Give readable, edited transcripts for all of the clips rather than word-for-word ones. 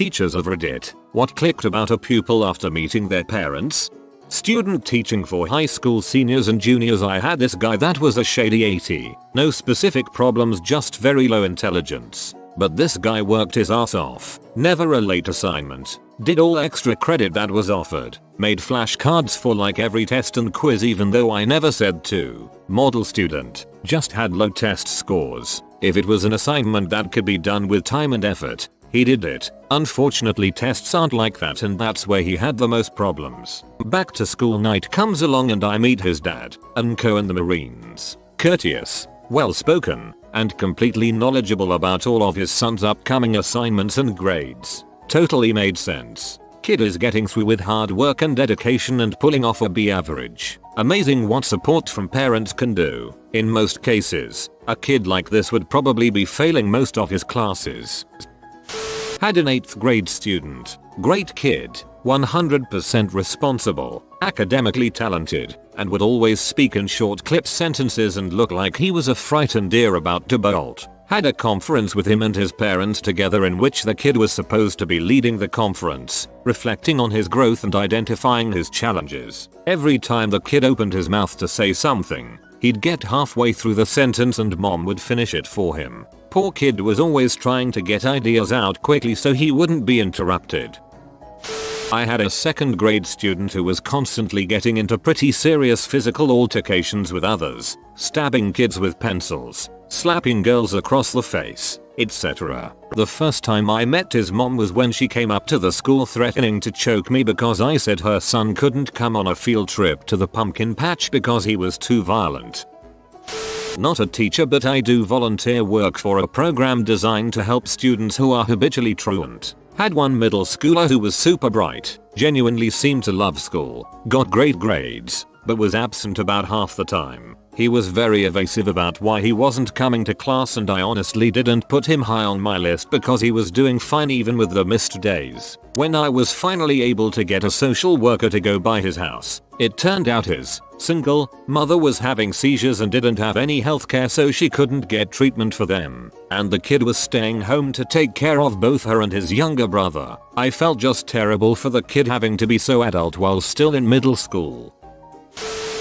Teachers of Reddit, what clicked about a pupil after meeting their parents? Student teaching for high school seniors and juniors. I had this guy that was a shady 80. No specific problems, just very low intelligence. But this guy worked his ass off. Never a late assignment. Did all extra credit that was offered. Made flashcards for like every test and quiz even though I never said to. Model student. Just had low test scores. If it was an assignment that could be done with time and effort, he did it. Unfortunately tests aren't like that, and that's where he had the most problems. Back to school night comes along and I meet his dad, Unco in the Marines. Courteous, well spoken, and completely knowledgeable about all of his son's upcoming assignments and grades. Totally made sense. Kid is getting through with hard work and dedication and pulling off a B average. Amazing what support from parents can do. In most cases, a kid like this would probably be failing most of his classes. Had an 8th grade student. Great kid, 100% responsible, academically talented, and would always speak in short clip sentences and look like he was a frightened deer about to bolt. Had a conference with him and his parents together in which the kid was supposed to be leading the conference, reflecting on his growth and identifying his challenges. Every time the kid opened his mouth to say something, he'd get halfway through the sentence and mom would finish it for him. Poor kid was always trying to get ideas out quickly so he wouldn't be interrupted. I had a 2nd grade student who was constantly getting into pretty serious physical altercations with others, stabbing kids with pencils, slapping girls across the face, etc. The first time I met his mom was when she came up to the school threatening to choke me because I said her son couldn't come on a field trip to the pumpkin patch because he was too violent. Not a teacher, but I do volunteer work for a program designed to help students who are habitually truant. Had one middle schooler who was super bright, genuinely seemed to love school, got great grades, but was absent about half the time. He was very evasive about why he wasn't coming to class, and I honestly didn't put him high on my list because he was doing fine even with the missed days. When I was finally able to get a social worker to go by his house, it turned out his single mother was having seizures and didn't have any healthcare, so she couldn't get treatment for them, and the kid was staying home to take care of both her and his younger brother. I felt just terrible for the kid having to be so adult while still in middle school.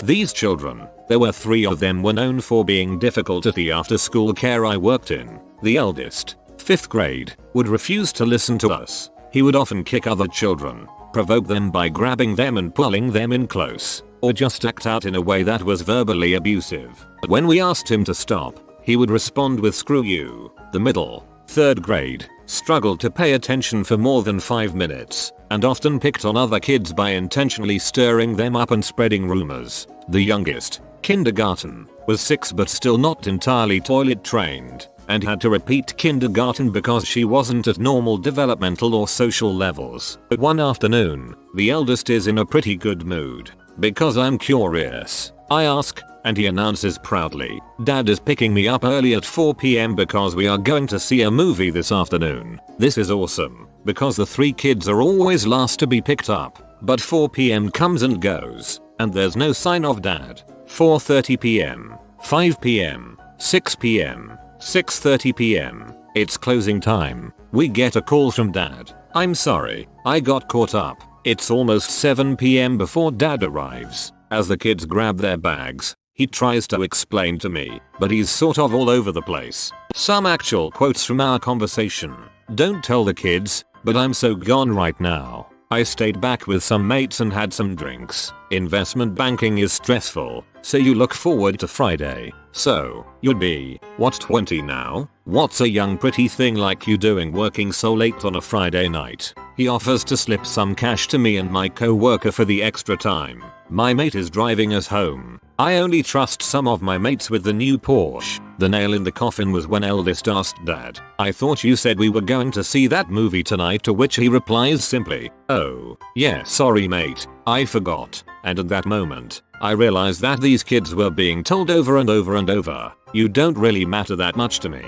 These children, there were 3 of them, were known for being difficult at the after-school care I worked in. The eldest, 5th grade, would refuse to listen to us. He would often kick other children, provoke them by grabbing them and pulling them in close, or just act out in a way that was verbally abusive. When we asked him to stop, he would respond with "screw you." The middle, 3rd grade, struggled to pay attention for more than 5 minutes, and often picked on other kids by intentionally stirring them up and spreading rumors. The youngest, kindergarten, was 6 but still not entirely toilet trained, and had to repeat kindergarten because she wasn't at normal developmental or social levels. But one afternoon, the eldest is in a pretty good mood. Because I'm curious, I ask, and he announces proudly, "Dad is picking me up early at 4 p.m. because we are going to see a movie this afternoon." This is awesome, because the 3 kids are always last to be picked up, but 4 p.m. comes and goes, and there's no sign of Dad. 4:30 p.m., 5 p.m., 6 p.m., 6:30 p.m. It's closing time. We get a call from Dad. "I'm sorry, I got caught up. It's almost 7 p.m. before Dad arrives." As the kids grab their bags, he tries to explain to me, but he's sort of all over the place. Some actual quotes from our conversation. "Don't tell the kids, but I'm so gone right now. I stayed back with some mates and had some drinks. Investment banking is stressful, so you look forward to Friday. So, you'd be, what, 20 now? What's a young pretty thing like you doing working so late on a Friday night?" He offers to slip some cash to me and my co-worker for the extra time. My mate is driving us home. I only trust some of my mates with the new Porsche. The nail in the coffin was when eldest asked Dad, "I thought you said we were going to see that movie tonight," to which he replies simply, "Oh, yeah, sorry mate, I forgot." And at that moment, I realized that these kids were being told over and over and over, "You don't really matter that much to me."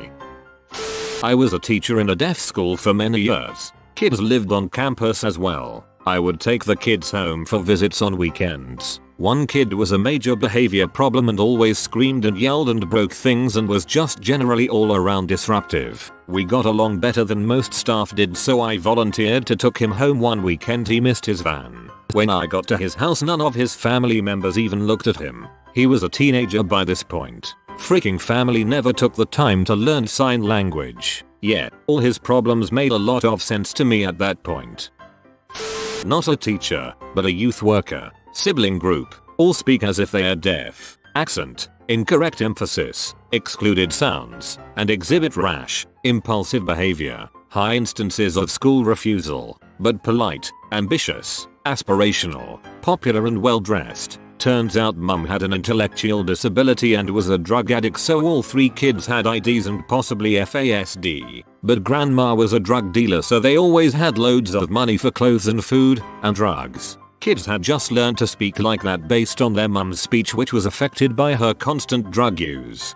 I was a teacher in a deaf school for many years. Kids lived on campus as well. I would take the kids home for visits on weekends. One kid was a major behavior problem and always screamed and yelled and broke things and was just generally all around disruptive. We got along better than most staff did, so I volunteered to take him home one weekend. He missed his van. When I got to his house, none of his family members even looked at him. He was a teenager by this point. Freaking family never took the time to learn sign language. Yeah, all his problems made a lot of sense to me at that point. Not a teacher, but a youth worker. Sibling group. All speak as if they are deaf. Accent. Incorrect emphasis. Excluded sounds. And exhibit rash, impulsive behavior. High instances of school refusal. But polite, ambitious, aspirational, popular and well dressed. Turns out mum had an intellectual disability and was a drug addict, so all 3 kids had IDs and possibly FASD. But grandma was a drug dealer, so they always had loads of money for clothes and food and drugs. Kids had just learned to speak like that based on their mum's speech, which was affected by her constant drug use.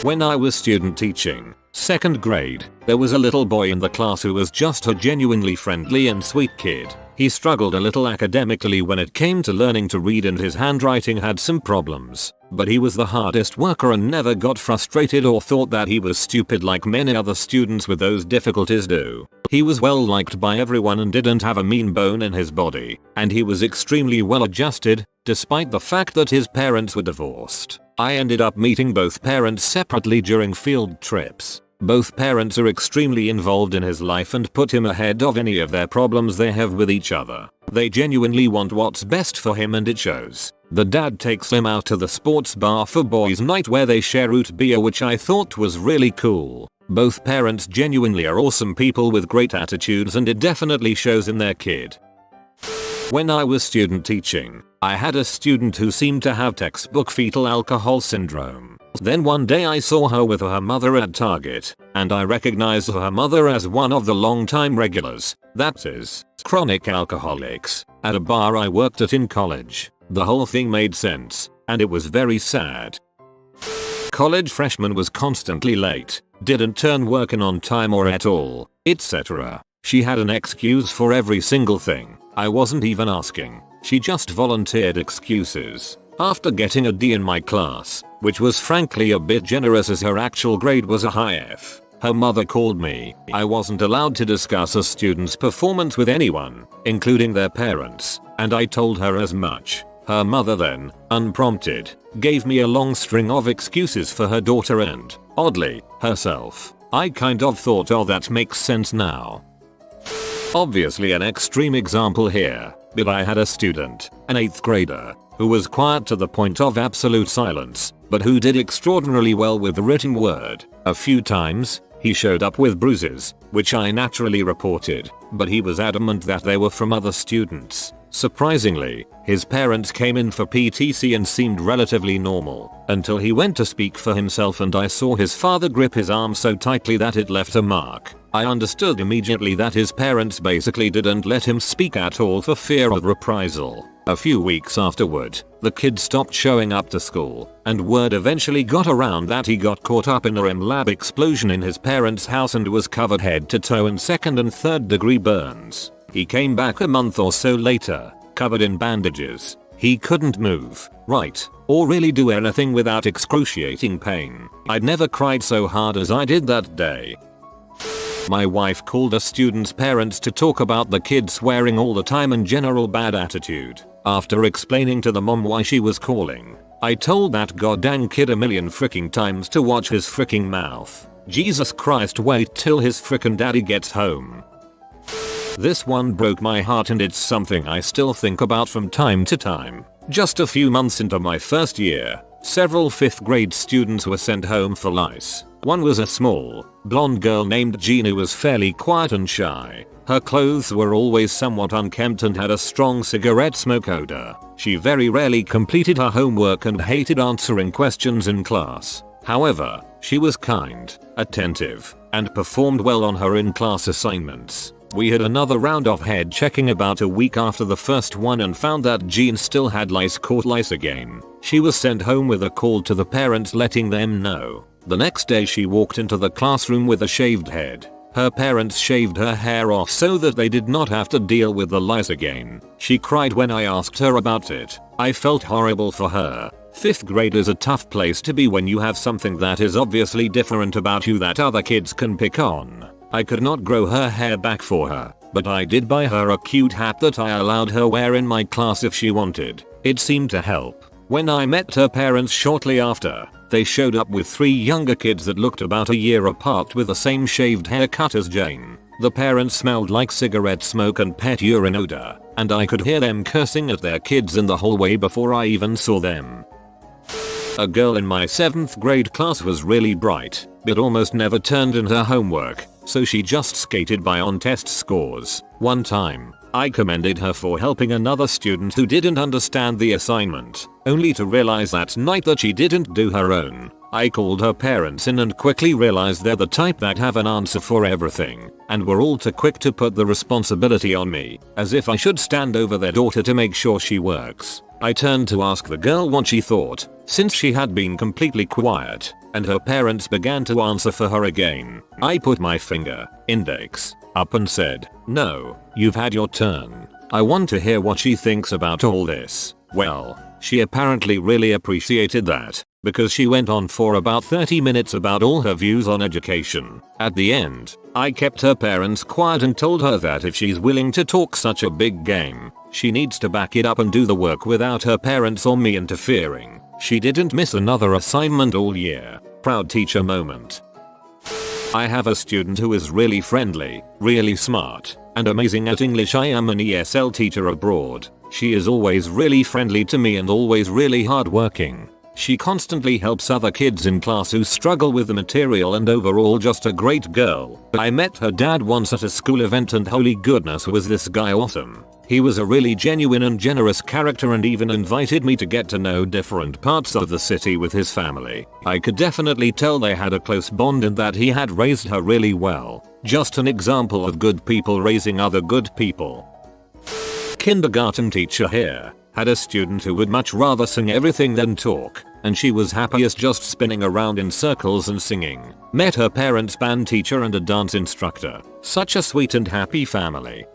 When I was student teaching, 2nd grade, there was a little boy in the class who was just a genuinely friendly and sweet kid. He struggled a little academically when it came to learning to read, and his handwriting had some problems. But he was the hardest worker and never got frustrated or thought that he was stupid like many other students with those difficulties do. He was well liked by everyone and didn't have a mean bone in his body. And he was extremely well adjusted, despite the fact that his parents were divorced. I ended up meeting both parents separately during field trips. Both parents are extremely involved in his life and put him ahead of any of their problems they have with each other. They genuinely want what's best for him, and it shows. The dad takes him out to the sports bar for boys' night where they share root beer, which I thought was really cool. Both parents genuinely are awesome people with great attitudes, and it definitely shows in their kid. When I was student teaching, I had a student who seemed to have textbook fetal alcohol syndrome. Then one day I saw her with her mother at Target, and I recognized her mother as one of the long-time regulars, that is, chronic alcoholics, at a bar I worked at in college. The whole thing made sense, and it was very sad. College freshman was constantly late, didn't turn work in on time or at all, etc. She had an excuse for every single thing. I wasn't even asking. She just volunteered excuses. After getting a D in my class, which was frankly a bit generous as her actual grade was a high F, her mother called me. I wasn't allowed to discuss a student's performance with anyone, including their parents, and I told her as much. Her mother then, unprompted, gave me a long string of excuses for her daughter and, oddly, herself. I kind of thought, oh, that makes sense now. Obviously an extreme example here, but I had a student, an 8th grader, who was quiet to the point of absolute silence, but who did extraordinarily well with the written word. A few times, he showed up with bruises, which I naturally reported, but he was adamant that they were from other students. Surprisingly, his parents came in for PTC and seemed relatively normal, until he went to speak for himself and I saw his father grip his arm so tightly that it left a mark. I understood immediately that his parents basically didn't let him speak at all for fear of reprisal. A few weeks afterward, the kid stopped showing up to school, and word eventually got around that he got caught up in a REM lab explosion in his parents' house and was covered head to toe in 2nd and 3rd degree burns. He came back a month or so later, covered in bandages. He couldn't move, write, or really do anything without excruciating pain. I'd never cried so hard as I did that day. My wife called a student's parents to talk about the kid swearing all the time and general bad attitude. After explaining to the mom why she was calling, I told that goddamn kid a million freaking times to watch his freaking mouth. Jesus Christ, wait till his freaking daddy gets home. This one broke my heart and it's something I still think about from time to time. Just a few months into my first year, several 5th grade students were sent home for lice. One was a small, blonde girl named Jean who was fairly quiet and shy. Her clothes were always somewhat unkempt and had a strong cigarette smoke odor. She very rarely completed her homework and hated answering questions in class. However, she was kind, attentive, and performed well on her in-class assignments. We had another round of head checking about a week after the first one and found that Jean still had caught lice again. She was sent home with a call to the parents letting them know. The next day she walked into the classroom with a shaved head. Her parents shaved her hair off so that they did not have to deal with the lice again. She cried when I asked her about it. I felt horrible for her. 5th grade is a tough place to be when you have something that is obviously different about you that other kids can pick on. I could not grow her hair back for her, but I did buy her a cute hat that I allowed her wear in my class if she wanted. It seemed to help. When I met her parents shortly after, they showed up with 3 younger kids that looked about a year apart with the same shaved haircut as Jane. The parents smelled like cigarette smoke and pet urine odor, and I could hear them cursing at their kids in the hallway before I even saw them. A girl in my 7th grade class was really bright, but almost never turned in her homework, so she just skated by on test scores. One time, I commended her for helping another student who didn't understand the assignment, only to realize that night that she didn't do her own. I called her parents in and quickly realized they're the type that have an answer for everything, and were all too quick to put the responsibility on me, as if I should stand over their daughter to make sure she works. I turned to ask the girl what she thought, since she had been completely quiet, and her parents began to answer for her again. I put my finger, index, up and said, "No, you've had your turn. I want to hear what she thinks about all this." Well, she apparently really appreciated that, because she went on for about 30 minutes about all her views on education. At the end, I kept her parents quiet and told her that if she's willing to talk such a big game, she needs to back it up and do the work without her parents or me interfering. She didn't miss another assignment all year. Proud teacher moment. I have a student who is really friendly, really smart, and amazing at English. I am an ESL teacher abroad. She is always really friendly to me and always really hardworking. She constantly helps other kids in class who struggle with the material and overall just a great girl. I met her dad once at a school event and holy goodness was this guy awesome. He was a really genuine and generous character and even invited me to get to know different parts of the city with his family. I could definitely tell they had a close bond and that he had raised her really well. Just an example of good people raising other good people. Kindergarten teacher here had a student who would much rather sing everything than talk, and she was happiest just spinning around in circles and singing. Met her parents, band teacher and a dance instructor. Such a sweet and happy family.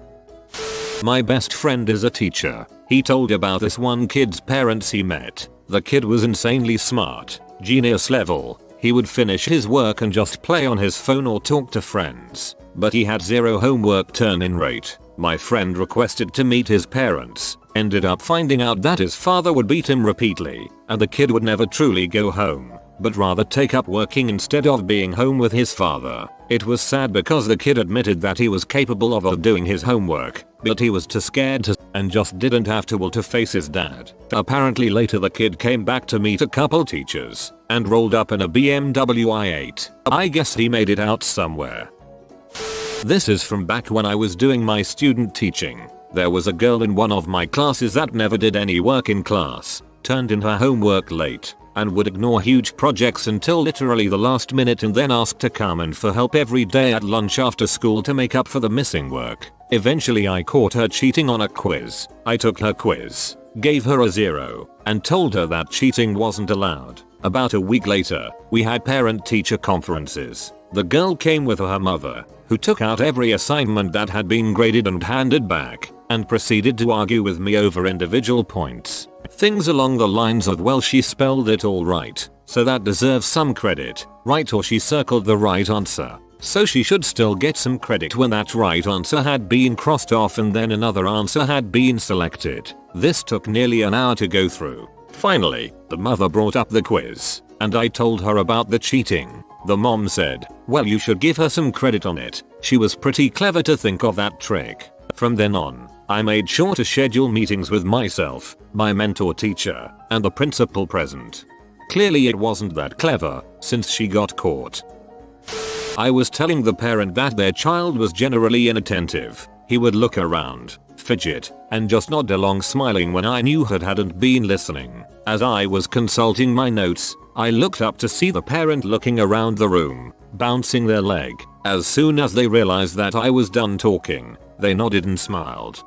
My best friend is a teacher. He told about this one kid's parents he met. The kid was insanely smart, genius level. He would finish his work and just play on his phone or talk to friends, but he had zero homework turn-in rate. My friend requested to meet his parents, ended up finding out that his father would beat him repeatedly, and the kid would never truly go home, but rather take up working instead of being home with his father. It was sad because the kid admitted that he was capable of doing his homework, but he was too scared to and just didn't have to face his dad. Apparently later the kid came back to meet a couple teachers and rolled up in a BMW i8. I guess he made it out somewhere. This is from back when I was doing my student teaching. There was a girl in one of my classes that never did any work in class, turned in her homework late, and would ignore huge projects until literally the last minute and then ask to come in for help every day at lunch after school to make up for the missing work. Eventually I caught her cheating on a quiz. I took her quiz, gave her a 0, and told her that cheating wasn't allowed. About a week later, we had parent-teacher conferences. The girl came with her mother, who took out every assignment that had been graded and handed back, and proceeded to argue with me over individual points. Things along the lines of, well, she spelled it all right, so that deserves some credit, right? Or she circled the right answer, so she should still get some credit when that right answer had been crossed off and then another answer had been selected. This took nearly an hour to go through. Finally, the mother brought up the quiz, and I told her about the cheating. The mom said, well, you should give her some credit on it. She was pretty clever to think of that trick. From then on, I made sure to schedule meetings with myself, my mentor teacher, and the principal present. Clearly it wasn't that clever, since she got caught. I was telling the parent that their child was generally inattentive. He would look around, fidget, and just nod along smiling when I knew he hadn't been listening. As I was consulting my notes, I looked up to see the parent looking around the room, bouncing their leg. As soon as they realized that I was done talking, they nodded and smiled.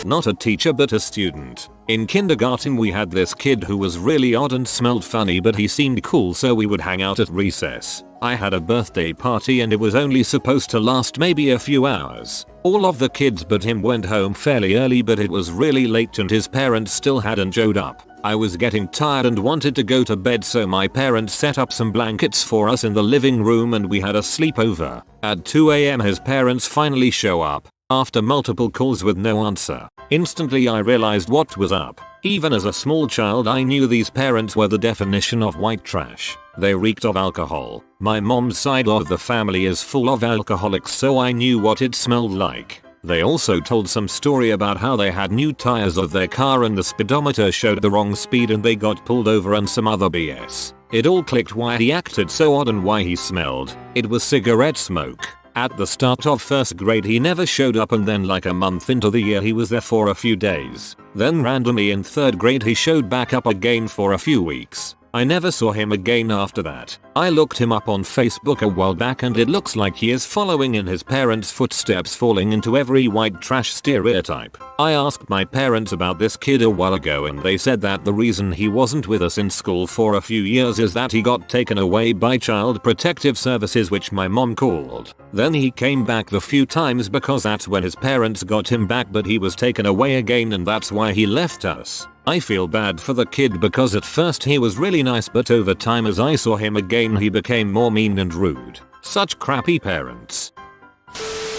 Not a teacher but a student. In kindergarten we had this kid who was really odd and smelled funny, but he seemed cool, so we would hang out at recess. I had a birthday party and it was only supposed to last maybe a few hours. All of the kids but him went home fairly early, but it was really late and his parents still hadn't showed up. I was getting tired and wanted to go to bed, so my parents set up some blankets for us in the living room and we had a sleepover. At 2 AM his parents finally show up. After multiple calls with no answer, instantly I realized what was up. Even as a small child I knew these parents were the definition of white trash. They reeked of alcohol. My mom's side of the family is full of alcoholics, so I knew what it smelled like. They also told some story about how they had new tires of their car and the speedometer showed the wrong speed and they got pulled over and some other BS. It all clicked why he acted so odd and why he smelled. It was cigarette smoke. At the start of first grade he never showed up, and then like a month into the year he was there for a few days. Then randomly in third grade he showed back up again for a few weeks. I never saw him again after that. I looked him up on Facebook a while back and it looks like he is following in his parents' footsteps, falling into every white trash stereotype. I asked my parents about this kid a while ago and they said that the reason he wasn't with us in school for a few years is that he got taken away by Child Protective Services, which my mom called. Then he came back the few times because that's when his parents got him back, but he was taken away again and that's why he left us. I feel bad for the kid because at first he was really nice, but over time as I saw him again he became more mean and rude. Such crappy parents.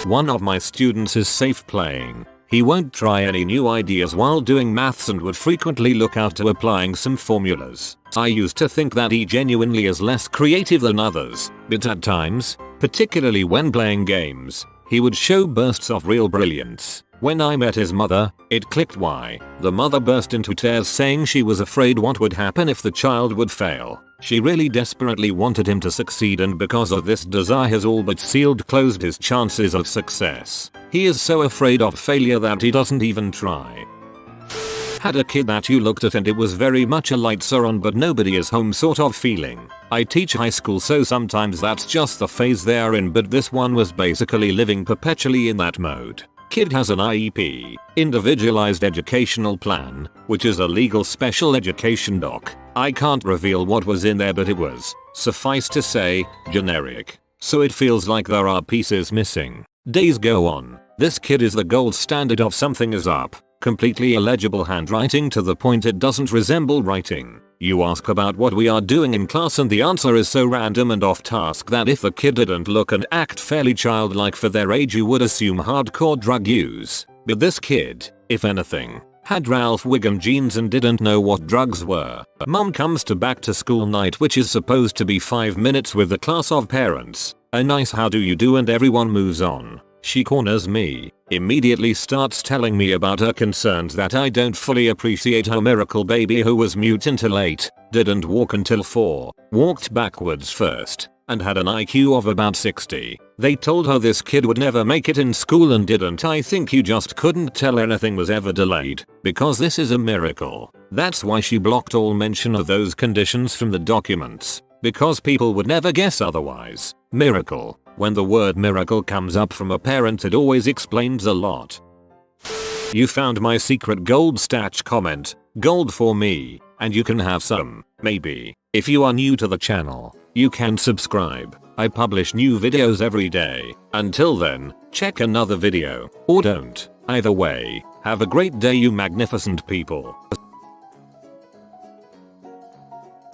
One of my students is safe playing. He won't try any new ideas while doing maths and would frequently look out to applying some formulas. I used to think that he genuinely is less creative than others, but at times, particularly when playing games, he would show bursts of real brilliance. When I met his mother, it clicked why. The mother burst into tears saying she was afraid what would happen if the child would fail. She really desperately wanted him to succeed, and because of this desire has all but closed his chances of success. He is so afraid of failure that he doesn't even try. Had a kid that you looked at and it was very much a lights are on but nobody is home sort of feeling. I teach high school, so sometimes that's just the phase they are in, but this one was basically living perpetually in that mode. Kid has an IEP, Individualized Educational Plan, which is a legal special education doc. I can't reveal what was in there, but it was, suffice to say, generic. So it feels like there are pieces missing. Days go on. This kid is the gold standard of something is up. Completely illegible handwriting to the point it doesn't resemble writing. You ask about what we are doing in class and the answer is so random and off task that if the kid didn't look and act fairly childlike for their age you would assume hardcore drug use. But this kid, if anything, had Ralph Wiggum genes and didn't know what drugs were. Mom comes to back to school night, which is supposed to be 5 minutes with a class of parents. A nice how do you do and everyone moves on. She corners me, immediately starts telling me about her concerns that I don't fully appreciate her miracle baby who was mute until 8, didn't walk until 4, walked backwards first, and had an IQ of about 60. They told her this kid would never make it in school and didn't. I think you just couldn't tell anything was ever delayed, because this is a miracle. That's why she blocked all mention of those conditions from the documents, because people would never guess otherwise. Miracle. When the word miracle comes up from a parent it always explains a lot. You found my secret gold statch comment. Gold for me, and you can have some, maybe. If you are new to the channel, you can subscribe. I publish new videos every day. Until then, check another video, or don't. Either way, have a great day you magnificent people.